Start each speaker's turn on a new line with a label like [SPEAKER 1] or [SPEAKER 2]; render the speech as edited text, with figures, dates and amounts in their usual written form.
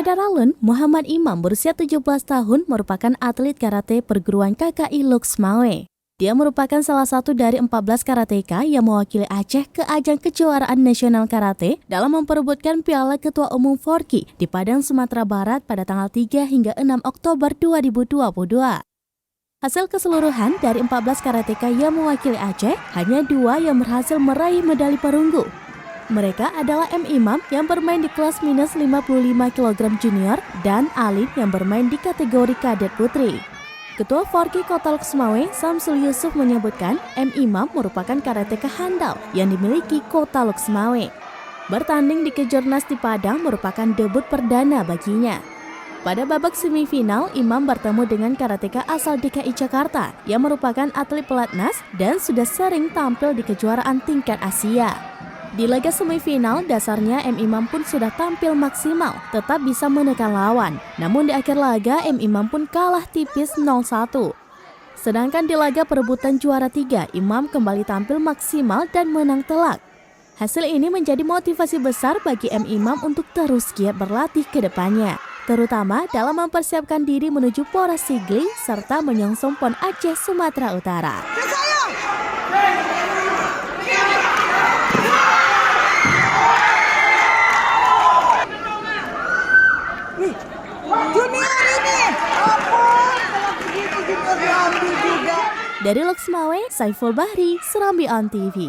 [SPEAKER 1] Saudara Lun, Muhammad Imam berusia 17 tahun merupakan atlet karate perguruan KKI Loksmawe. Dia merupakan salah satu dari 14 karateka yang mewakili Aceh ke ajang kejuaraan nasional karate dalam memperebutkan Piala Ketua Umum Forki di Padang, Sumatera Barat pada tanggal 3 hingga 6 Oktober 2022. Hasil keseluruhan dari 14 karateka yang mewakili Aceh, hanya 2 yang berhasil meraih medali perunggu. Mereka adalah M. Imam yang bermain di kelas minus 55 kg junior dan Alin yang bermain di kategori kadet putri. Ketua Forki Kota Loksmawe, Samsul Yusuf menyebutkan M. Imam merupakan karateka handal yang dimiliki Kota Loksmawe. Bertanding di Kejurnas di Padang merupakan debut perdana baginya. Pada babak semifinal, Imam bertemu dengan karateka asal DKI Jakarta yang merupakan atlet pelatnas dan sudah sering tampil di kejuaraan tingkat Asia. Di laga semifinal, dasarnya M. Imam pun sudah tampil maksimal, tetap bisa menekan lawan. Namun di akhir laga, M. Imam pun kalah tipis 0-1. Sedangkan di laga perebutan juara 3, Imam kembali tampil maksimal dan menang telak. Hasil ini menjadi motivasi besar bagi M. Imam untuk terus giat berlatih ke depannya, terutama dalam mempersiapkan diri menuju Pora Sigli serta menyongsong PON Aceh Sumatera Utara. Dari Loksmawe, Saiful Bahri, Serambi On TV.